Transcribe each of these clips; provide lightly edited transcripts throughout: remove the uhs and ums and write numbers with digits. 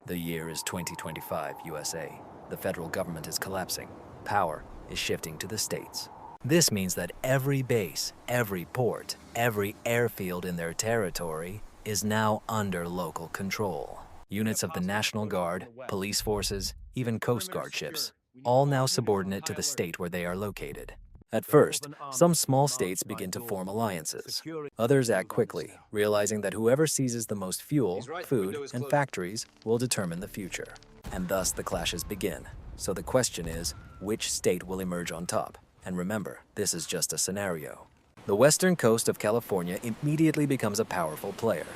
The year is 2025 USA. The federal government is collapsing. Power is shifting to the states. This means that every base, every port, every airfield in their territory is now under local control. Units of the National Guard, police forces, even Coast Guard ships, all now subordinate to the state where they are located. At first, some small states begin to form alliances. Others act quickly, realizing that whoever seizes the most fuel, food, and factories will determine the future. And thus the clashes begin. So the question is, which state will emerge on top? And remember, this is just a scenario. The western coast of California immediately becomes a powerful player.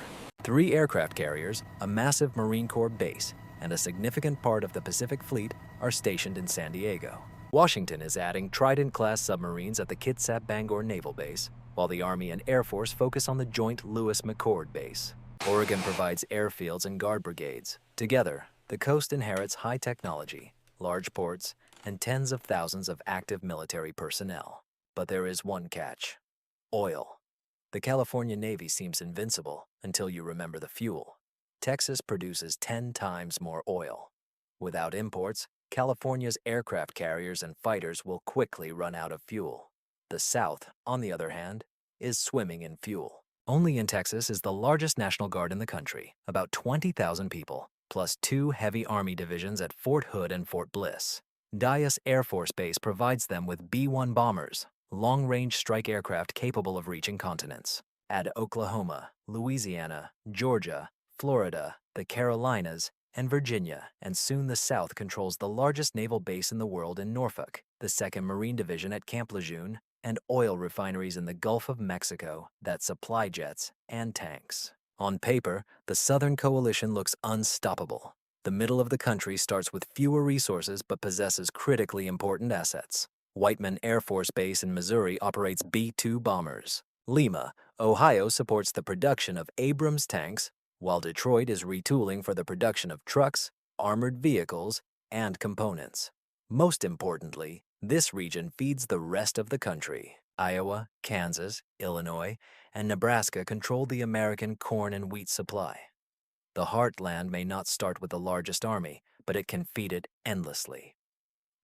3 aircraft carriers, a massive Marine Corps base, and a significant part of the Pacific Fleet are stationed in San Diego. Washington is adding Trident-class submarines at the Kitsap Bangor Naval Base, while the Army and Air Force focus on the joint Lewis-McChord Base. Oregon provides airfields and guard brigades. Together, the coast inherits high technology, large ports, and tens of thousands of active military personnel. But there is one catch: oil. The California Navy seems invincible until you remember the fuel. Texas produces 10 times more oil. Without imports, California's aircraft carriers and fighters will quickly run out of fuel. The South, on the other hand, is swimming in fuel. Only in Texas is the largest National Guard in the country, about 20,000 people, plus 2 heavy Army divisions at Fort Hood and Fort Bliss. Dyess Air Force Base provides them with B-1 bombers, long-range strike aircraft capable of reaching continents. Add Oklahoma, Louisiana, Georgia, Florida, the Carolinas, and Virginia, and soon the South controls the largest naval base in the world in Norfolk, the 2nd Marine Division at Camp Lejeune, and oil refineries in the Gulf of Mexico that supply jets and tanks. On paper, the Southern Coalition looks unstoppable. The middle of the country starts with fewer resources but possesses critically important assets. Whiteman Air Force Base in Missouri operates B-2 bombers. Lima, Ohio supports the production of Abrams tanks, while Detroit is retooling for the production of trucks, armored vehicles, and components. Most importantly, this region feeds the rest of the country. Iowa, Kansas, Illinois, and Nebraska control the American corn and wheat supply. The heartland may not start with the largest army, but it can feed it endlessly.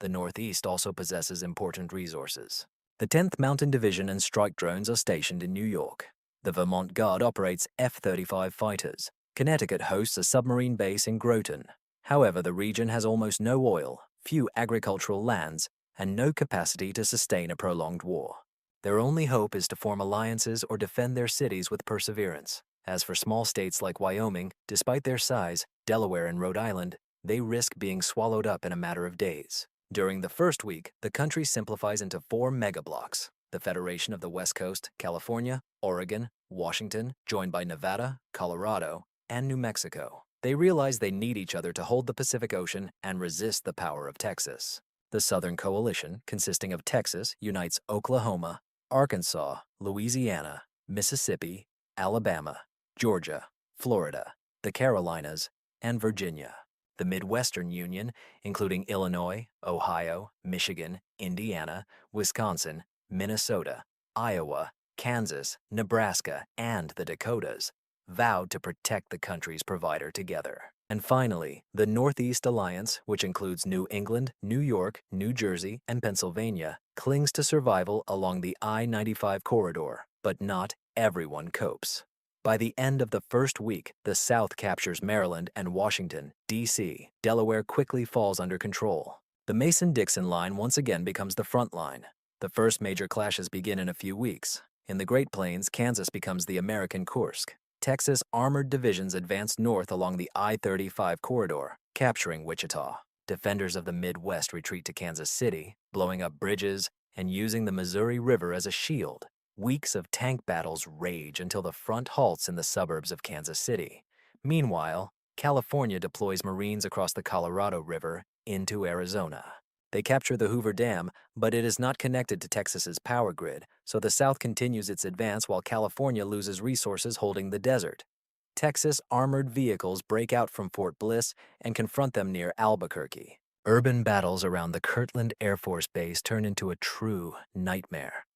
The Northeast also possesses important resources. The 10th Mountain Division and strike drones are stationed in New York. The Vermont Guard operates F-35 fighters. Connecticut hosts a submarine base in Groton. However, the region has almost no oil, few agricultural lands, and no capacity to sustain a prolonged war. Their only hope is to form alliances or defend their cities with perseverance. As for small states like Wyoming, despite their size, Delaware and Rhode Island, they risk being swallowed up in a matter of days. During the first week, the country simplifies into 4 megablocks: the Federation of the West Coast, California, Oregon, Washington, joined by Nevada, Colorado, and New Mexico. They realize they need each other to hold the Pacific Ocean and resist the power of Texas. The Southern Coalition, consisting of Texas, unites Oklahoma, Arkansas, Louisiana, Mississippi, Alabama, Georgia, Florida, the Carolinas, and Virginia. The Midwestern Union, including Illinois, Ohio, Michigan, Indiana, Wisconsin, Minnesota, Iowa, Kansas, Nebraska, and the Dakotas, vowed to protect the country's provider together. And finally, the Northeast Alliance, which includes New England, New York, New Jersey, and Pennsylvania, clings to survival along the I-95 corridor, but not everyone copes. By the end of the first week, the South captures Maryland and Washington, D.C. Delaware quickly falls under control. The Mason-Dixon line once again becomes the front line. The first major clashes begin in a few weeks. In the Great Plains, Kansas becomes the American Kursk. Texas armored divisions advance north along the I-35 corridor, capturing Wichita. Defenders of the Midwest retreat to Kansas City, blowing up bridges and using the Missouri River as a shield. Weeks of tank battles rage until the front halts in the suburbs of Kansas City. Meanwhile, California deploys Marines across the Colorado River into Arizona. They capture the Hoover Dam, but it is not connected to Texas's power grid, so the South continues its advance while California loses resources holding the desert. Texas armored vehicles break out from Fort Bliss and confront them near Albuquerque. Urban battles around the Kirtland Air Force Base turn into a true nightmare.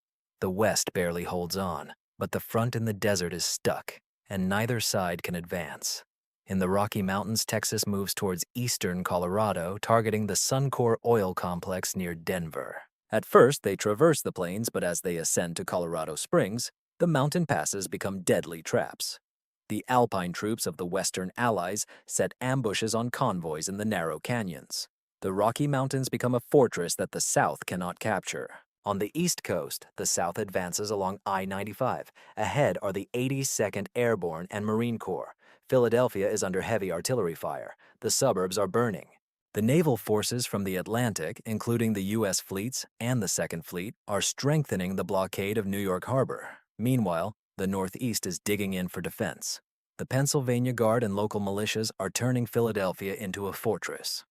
The West barely holds on, but the front in the desert is stuck, and neither side can advance. In the Rocky Mountains, Texas moves towards eastern Colorado, targeting the Suncor oil complex near Denver. At first, they traverse the plains, but as they ascend to Colorado Springs, the mountain passes become deadly traps. The Alpine troops of the Western Allies set ambushes on convoys in the narrow canyons. The Rocky Mountains become a fortress that the South cannot capture. On the East Coast, the South advances along I-95. Ahead are the 82nd Airborne and Marine Corps. Philadelphia is under heavy artillery fire. The suburbs are burning. The naval forces from the Atlantic, including the U.S. fleets and the Second Fleet, are strengthening the blockade of New York Harbor. Meanwhile, the Northeast is digging in for defense. The Pennsylvania Guard and local militias are turning Philadelphia into a fortress.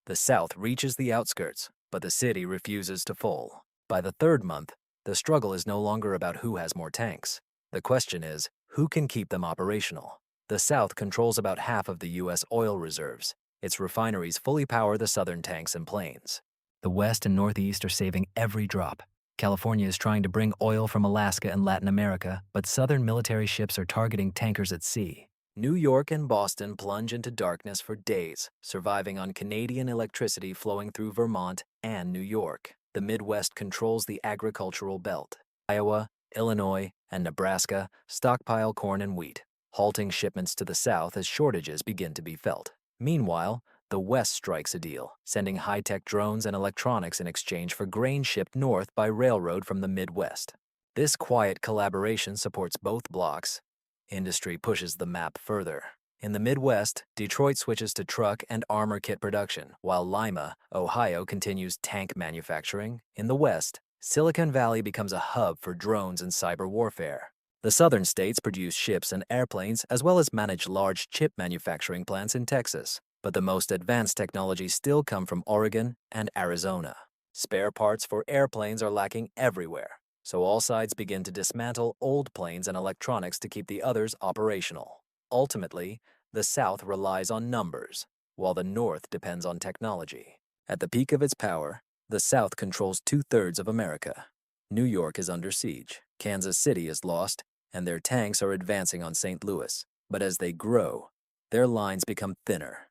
The South reaches the outskirts, but the city refuses to fall. By the third month, the struggle is no longer about who has more tanks. The question is, who can keep them operational? The South controls about half of the U.S. oil reserves. Its refineries fully power the southern tanks and planes. The West and Northeast are saving every drop. California is trying to bring oil from Alaska and Latin America, but southern military ships are targeting tankers at sea. New York and Boston plunge into darkness for days, surviving on Canadian electricity flowing through Vermont and New York. The Midwest controls the agricultural belt. Iowa, Illinois, and Nebraska stockpile corn and wheat, halting shipments to the South as shortages begin to be felt. Meanwhile, the West strikes a deal, sending high-tech drones and electronics in exchange for grain shipped north by railroad from the Midwest. This quiet collaboration supports both blocs. Industry pushes the map further. In the Midwest, Detroit switches to truck and armor kit production, while Lima, Ohio continues tank manufacturing. In the West, Silicon Valley becomes a hub for drones and cyber warfare. The southern states produce ships and airplanes as well as manage large chip manufacturing plants in Texas. But the most advanced technologies still come from Oregon and Arizona. Spare parts for airplanes are lacking everywhere, so all sides begin to dismantle old planes and electronics to keep the others operational. Ultimately, the South relies on numbers, while the North depends on technology. At the peak of its power, the South controls 2/3 of America. New York is under siege, Kansas City is lost, and their tanks are advancing on St. Louis. But as they grow, their lines become thinner.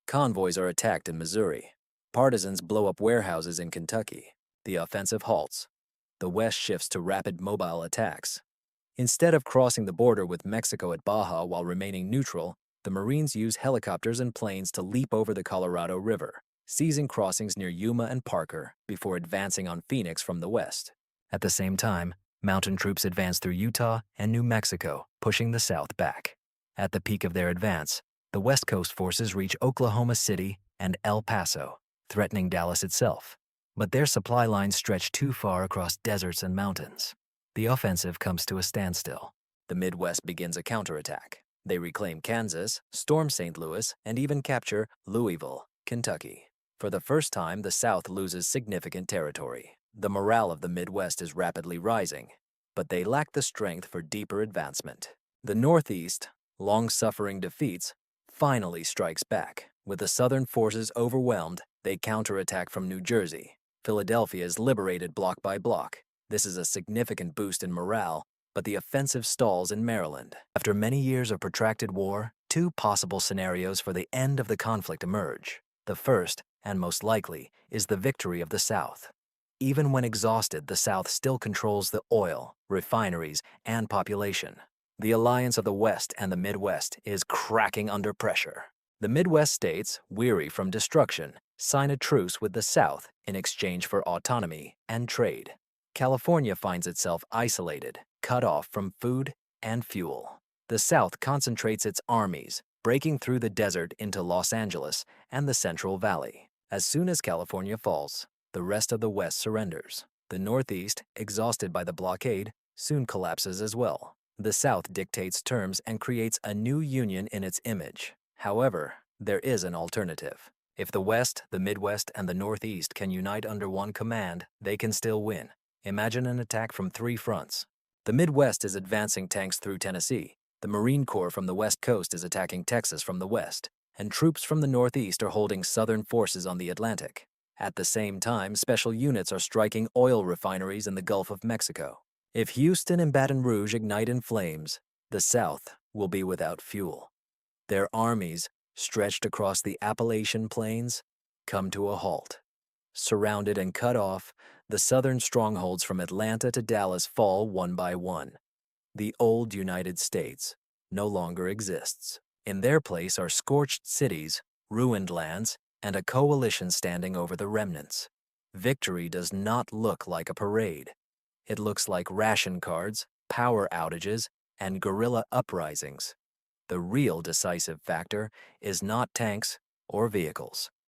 Convoys are attacked in Missouri. Partisans blow up warehouses in Kentucky. The offensive halts. The West shifts to rapid mobile attacks. Instead of crossing the border with Mexico at Baja while remaining neutral, the Marines use helicopters and planes to leap over the Colorado River, seizing crossings near Yuma and Parker before advancing on Phoenix from the west. At the same time, mountain troops advance through Utah and New Mexico, pushing the South back. At the peak of their advance, the West Coast forces reach Oklahoma City and El Paso, threatening Dallas itself. But their supply lines stretch too far across deserts and mountains. The offensive comes to a standstill. The Midwest begins a counterattack. They reclaim Kansas, storm St. Louis, and even capture Louisville, Kentucky. For the first time, the South loses significant territory. The morale of the Midwest is rapidly rising, but they lack the strength for deeper advancement. The Northeast, long-suffering defeats, finally strikes back. With the Southern forces overwhelmed, they counterattack from New Jersey. Philadelphia is liberated block by block. This is a significant boost in morale, but the offensive stalls in Maryland. After many years of protracted war, two possible scenarios for the end of the conflict emerge. The first, and most likely, is the victory of the South. Even when exhausted, the South still controls the oil, refineries, and population. The alliance of the West and the Midwest is cracking under pressure. The Midwest states, weary from destruction, sign a truce with the South in exchange for autonomy and trade. California finds itself isolated, cut off from food and fuel. The South concentrates its armies, breaking through the desert into Los Angeles and the Central Valley. As soon as California falls, the rest of the West surrenders. The Northeast, exhausted by the blockade, soon collapses as well. The South dictates terms and creates a new union in its image. However, there is an alternative. If the West, the Midwest, and the Northeast can unite under one command, they can still win. Imagine an attack from 3 fronts. The Midwest is advancing tanks through Tennessee. The Marine Corps from the West Coast is attacking Texas from the west, and troops from the Northeast are holding Southern forces on the Atlantic. At the same time, special units are striking oil refineries in the Gulf of Mexico. If Houston and Baton Rouge ignite in flames, the South will be without fuel. Their armies, stretched across the Appalachian Plains, come to a halt. Surrounded and cut off, the southern strongholds from Atlanta to Dallas fall one by one. The old United States no longer exists. In their place are scorched cities, ruined lands, and a coalition standing over the remnants. Victory does not look like a parade. It looks like ration cards, power outages, and guerrilla uprisings. The real decisive factor is not tanks or vehicles.